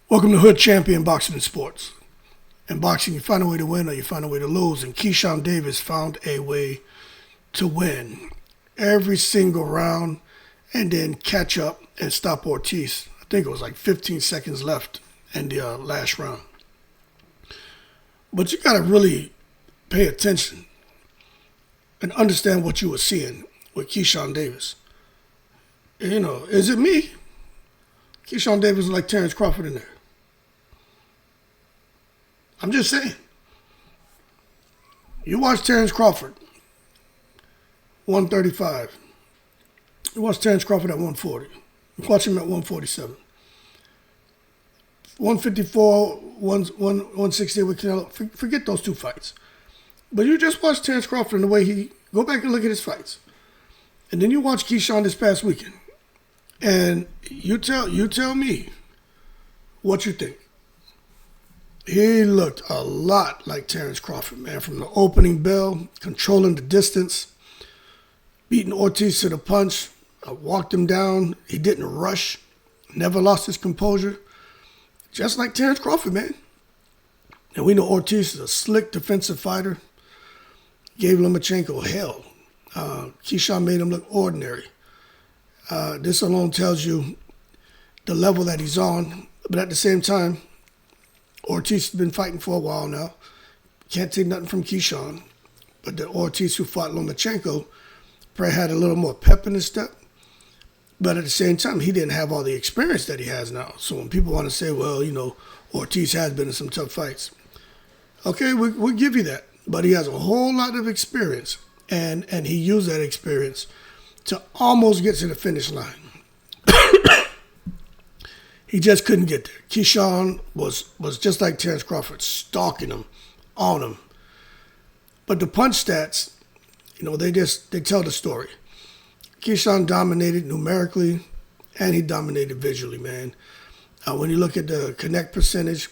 Welcome to Hood Champion Boxing and Sports. In boxing, you find a way to win or you find a way to lose, and Keyshawn Davis found a way to win every single round and then catch up and stop Ortiz. I think it was like 15 seconds left in the last round. But you got to really pay attention and understand what you were seeing with Keyshawn Davis. You know, is it me? Keyshawn Davis is like Terence Crawford in there. I'm just saying. You watch Terence Crawford, 135. You watch Terence Crawford at 140. You watch him at 147. 154, 160 with Canelo. Forget those two fights. But you just watch Terence Crawford and the way he... Go back and look at his fights. And then you watch Keyshawn this past weekend. And you tell me what you think. He looked a lot like Terence Crawford, man. From the opening bell, controlling the distance, beating Ortiz to the punch, walked him down. He didn't rush, never lost his composure. Just like Terence Crawford, man. And we know Ortiz is a slick defensive fighter. Gave Lomachenko hell. Keyshawn made him look ordinary. This alone tells you the level that he's on. But at the same time, Ortiz has been fighting for a while now. Can't take nothing from Keyshawn. But the Ortiz who fought Lomachenko probably had a little more pep in his step. But at the same time, he didn't have all the experience that he has now. So when people want to say, well, you know, Ortiz has been in some tough fights. Okay, we'll give you that. But he has a whole lot of experience. And he used that experience to almost get to the finish line. He just couldn't get there. Keyshawn was just like Terence Crawford, stalking him, on him. But the punch stats, you know, they tell the story. Keyshawn dominated numerically, and he dominated visually, man. When you look at the connect percentage,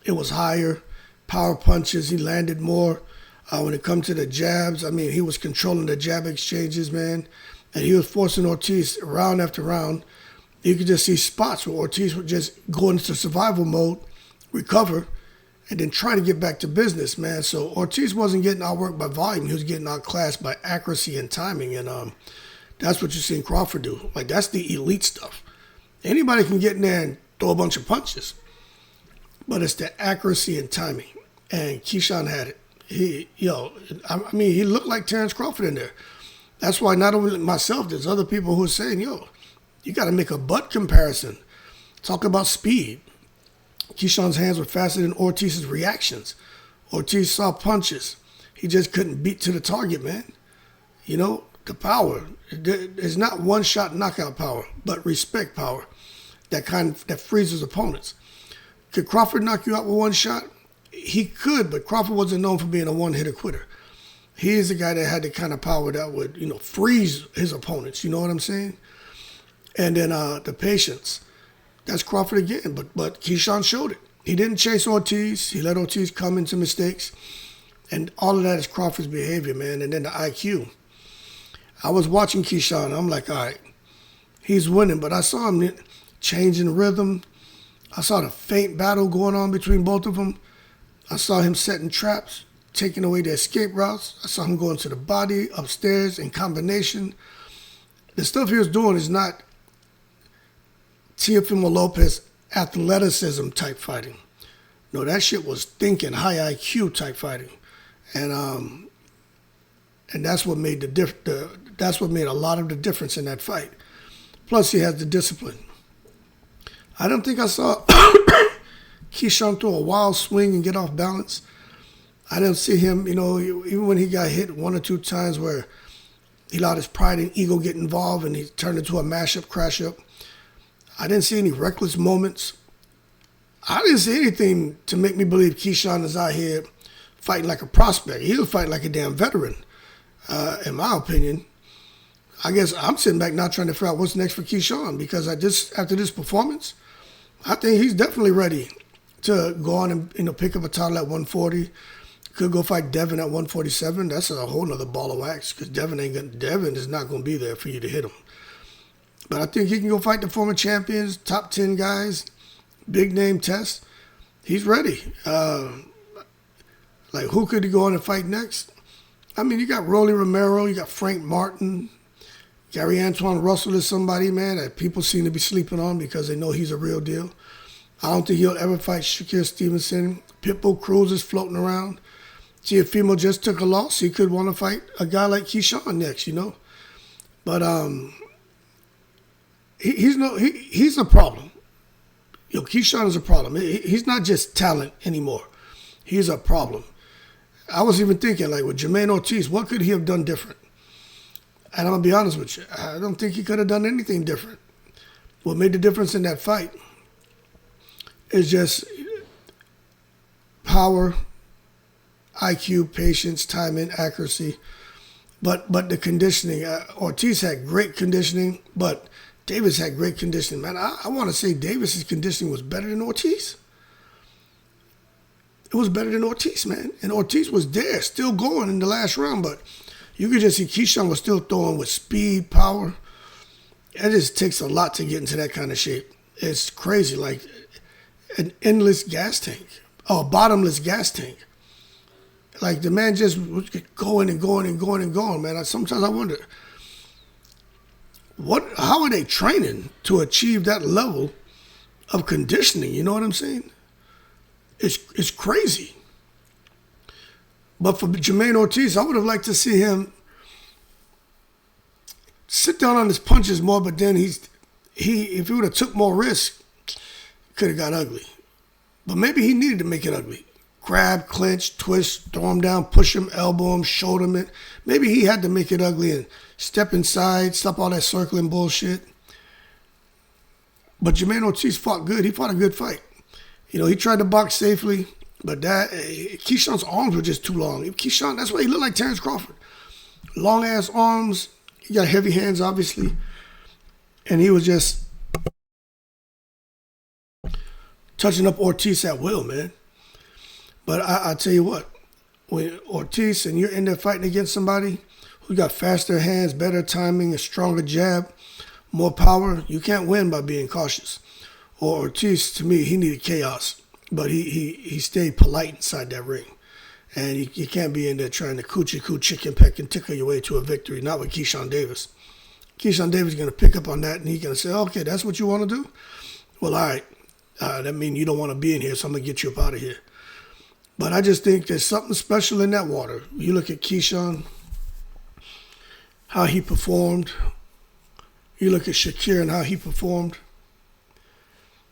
it was higher. Power punches, he landed more. When it comes to the jabs, I mean, he was controlling the jab exchanges, man. And he was forcing Ortiz round after round. You could just see spots where Ortiz would just go into survival mode, recover, and then try to get back to business, man. So Ortiz wasn't getting outworked by volume. He was getting outclassed by accuracy and timing. And that's what you're seeing Crawford do. Like, that's the elite stuff. Anybody can get in there and throw a bunch of punches. But it's the accuracy and timing. And Keyshawn had it. He looked like Terence Crawford in there. That's why not only myself, there's other people who are saying, you got to make a butt comparison. Talk about speed. Keyshawn's hands were faster than Ortiz's reactions. Ortiz saw punches. He just couldn't beat to the target, man. You know, the power. There's not one-shot knockout power, but respect power. That freezes opponents. Could Crawford knock you out with one shot? He could, but Crawford wasn't known for being a one-hitter quitter. He is the guy that had the kind of power that would, freeze his opponents. You know what I'm saying? And then the patience. That's Crawford again, but Keyshawn showed it. He didn't chase Ortiz. He let Ortiz come into mistakes. And all of that is Crawford's behavior, man. And then the IQ. I was watching Keyshawn. I'm like, all right, he's winning. But I saw him changing rhythm. I saw the faint battle going on between both of them. I saw him setting traps, taking away the escape routes. I saw him going to the body, upstairs, in combination. The stuff he was doing is not Teofimo Lopez athleticism type fighting. No, that shit was thinking, high IQ type fighting, and that's what made that's what made a lot of the difference in that fight. Plus, he has the discipline. I don't think I saw Keyshawn throw a wild swing and get off balance. I didn't see him, even when he got hit one or two times where he allowed his pride and ego get involved and he turned into a mash-up, crash-up. I didn't see any reckless moments. I didn't see anything to make me believe Keyshawn is out here fighting like a prospect. He was fighting like a damn veteran, in my opinion. I guess I'm sitting back now trying to figure out what's next for Keyshawn because after this performance, I think he's definitely ready to go on and pick up a title at 140. Could go fight Devin at 147. That's a whole nother ball of wax because Devin is not going to be there for you to hit him. But I think he can go fight the former champions, top 10 guys, big name test, he's ready. Like, who could he go on and fight next? I mean, you got Rolly Romero, you got Frank Martin, Gary Antoine Russell is somebody, man, that people seem to be sleeping on because they know he's a real deal. I don't think he'll ever fight Shakur Stevenson. Pitbull Cruz is floating around. Teofimo just took a loss. He could want to fight a guy like Keyshawn next, you know. But he's a problem. Yo, Keyshawn is a problem. He's not just talent anymore. He's a problem. I was even thinking, like, with Jamaine Ortiz, what could he have done different? And I'm going to be honest with you, I don't think he could have done anything different. What made the difference in that fight is just power, IQ, patience, timing, accuracy. But the conditioning, Ortiz had great conditioning, but Davis had great conditioning. Man, I want to say Davis's conditioning was better than Ortiz. It was better than Ortiz, man. And Ortiz was there, still going in the last round, but you could just see Keyshawn was still throwing with speed, power. It just takes a lot to get into that kind of shape. It's crazy, like an endless gas tank, or a bottomless gas tank. Like, the man just was going and going and going and going, man. Sometimes I wonder, how are they training to achieve that level of conditioning? You know what I'm saying? It's crazy. But for Jamaine Ortiz, I would have liked to see him sit down on his punches more, but then if he would have took more risk, could have got ugly. But maybe he needed to make it ugly. Grab, clinch, twist, throw him down, push him, elbow him, shoulder him it. Maybe he had to make it ugly and step inside, stop all that circling bullshit. But Jamaine Ortiz fought good. He fought a good fight. You know, he tried to box safely, but Keyshawn's arms were just too long. Keyshawn, that's why he looked like Terence Crawford. Long-ass arms. He got heavy hands, obviously. And he was just touching up Ortiz at will, man. But I tell you what, when Ortiz and you're in there fighting against somebody who got faster hands, better timing, a stronger jab, more power, you can't win by being cautious. Or Ortiz, to me, he needed chaos, but he stayed polite inside that ring. And you can't be in there trying to coochie-coo, chicken peck, and tickle your way to a victory, not with Keyshawn Davis. Keyshawn Davis is going to pick up on that, and he's going to say, okay, that's what you want to do? Well, all right. That means you don't want to be in here, so I'm going to get you up out of here. But I just think there's something special in that water. You look at Keyshawn, how he performed. You look at Shakur and how he performed.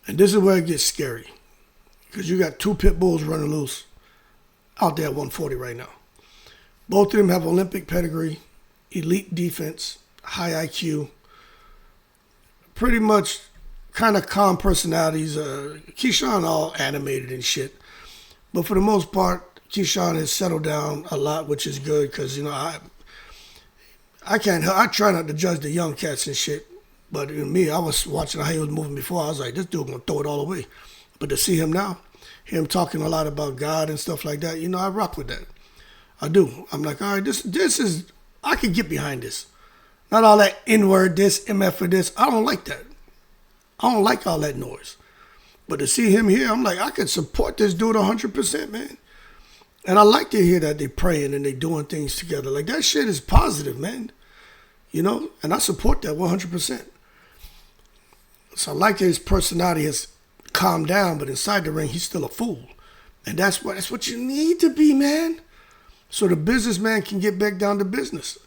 And this is where it gets scary. Because you got two pit bulls running loose out there at 140 right now. Both of them have Olympic pedigree, elite defense, high IQ, pretty much kind of calm personalities. Keyshawn all animated and shit. But for the most part, Keyshawn has settled down a lot, which is good because, you know, I try not to judge the young cats and shit. But in me, I was watching how he was moving before. I was like, this dude going to throw it all away. But to see him now, hear him talking a lot about God and stuff like that, you know, I rock with that. I do. I'm like, all right, this is, I can get behind this. Not all that N-word this, MF for this. I don't like that. I don't like all that noise. But to see him here, I'm like, I can support this dude 100%, man. And I like to hear that they praying and they doing things together. Like, that shit is positive, man. You know? And I support that 100%. So I like that his personality has calmed down, but inside the ring, he's still a fool. And that's what you need to be, man. So the businessman can get back down to business.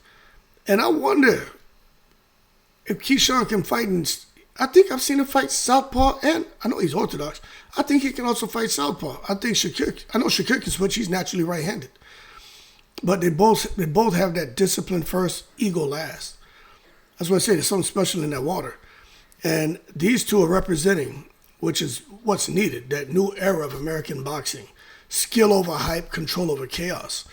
And I wonder if Keyshawn can fight I think I've seen him fight southpaw, and I know he's orthodox. I think he can also fight southpaw. I know Shakur can switch. He's naturally right-handed. But they both have that discipline first, ego last. That's what I say. There's something special in that water. And these two are representing, which is what's needed, that new era of American boxing. Skill over hype, control over chaos.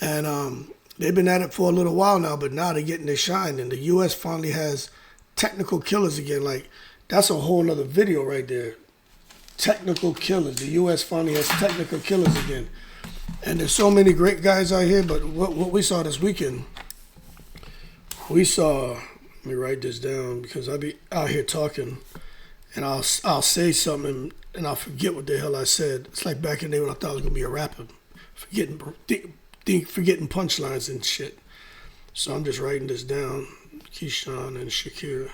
And they've been at it for a little while now, but now they're getting their shine. And the U.S. finally has technical killers again. Like, that's a whole nother video right there. Technical killers. The U.S. finally has technical killers again. And there's so many great guys out here, but what we saw this weekend, let me write this down because I'll be out here talking and I'll say something and I forget what the hell I said. It's like back in the day when I thought I was gonna be a rapper, forgetting punchlines and shit. So I'm just writing this down, Keyshawn and Shakur,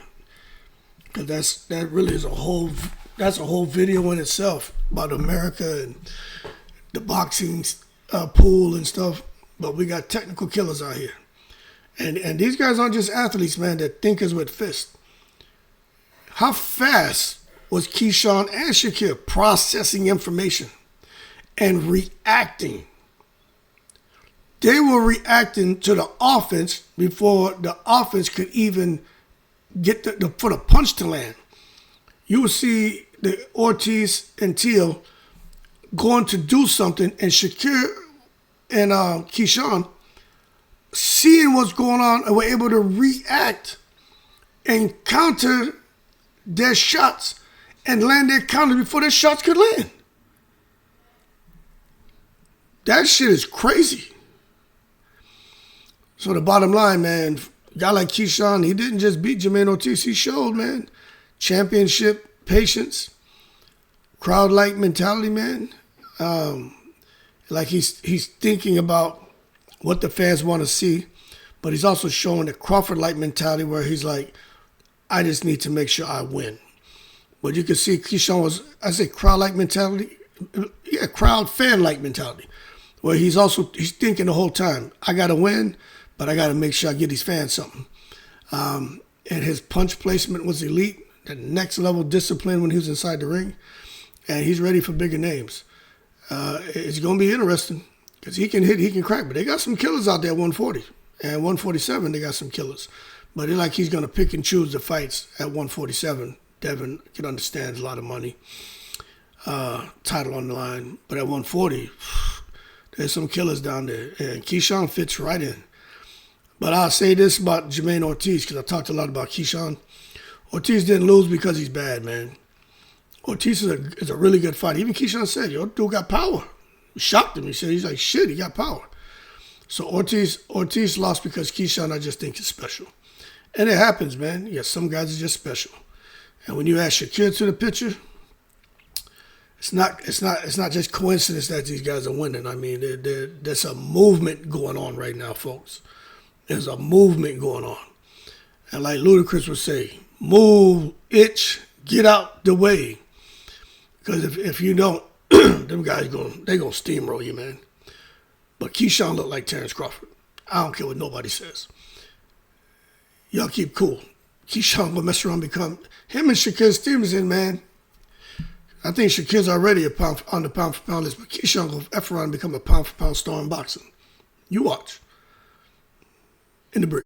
because that really is a whole video in itself about America and the boxing pool and stuff. But we got technical killers out here, and these guys aren't just athletes, man. They're thinkers with fists. How fast was Keyshawn and Shakur processing information and reacting? They were reacting to the offense before the offense could even get for the punch to land. You will see the Ortiz and Teal going to do something, and Shakur and Keyshawn, seeing what's going on, and were able to react and counter their shots and land their counter before their shots could land. That shit is crazy. So the bottom line, man, a guy like Keyshawn, he didn't just beat Jamaine Ortiz. He showed, man, championship patience, crowd-like mentality, man. Like he's thinking about what the fans want to see, but he's also showing the Crawford-like mentality where he's like, I just need to make sure I win. But you can see Keyshawn was, I say crowd-like mentality, yeah, crowd-fan-like mentality, where he's thinking the whole time, I got to win, but I got to make sure I get these fans something. And his punch placement was elite, the next level discipline when he was inside the ring, and he's ready for bigger names. It's going to be interesting because he can hit, he can crack, but they got some killers out there at 140. And 147, they got some killers. But it's like he's going to pick and choose the fights at 147. Devin can understand it's a lot of money, title on the line. But at 140, there's some killers down there. And Keyshawn fits right in. But I'll say this about Jamaine Ortiz, because I talked a lot about Keyshawn. Ortiz didn't lose because he's bad, man. Ortiz is a really good fighter. Even Keyshawn said, yo, dude got power. It shocked him. He said, he's like, shit, he got power. So Ortiz lost because Keyshawn, I just think, is special. And it happens, man. Yeah, some guys are just special. And when you add Shakur to the picture, it's not just coincidence that these guys are winning. I mean, there's a movement going on right now, folks. There's a movement going on. And like Ludacris would say, move, itch, get out the way. Because if you don't, them guys they gonna steamroll you, man. But Keyshawn looked like Terence Crawford. I don't care what nobody says. Y'all keep cool. Keyshawn gonna mess around and become him and Shakur Stevenson, man. I think Shakur's already on the pound for pound list, but Keyshawn gonna F around and become a pound for pound star in boxing. You watch. In the break.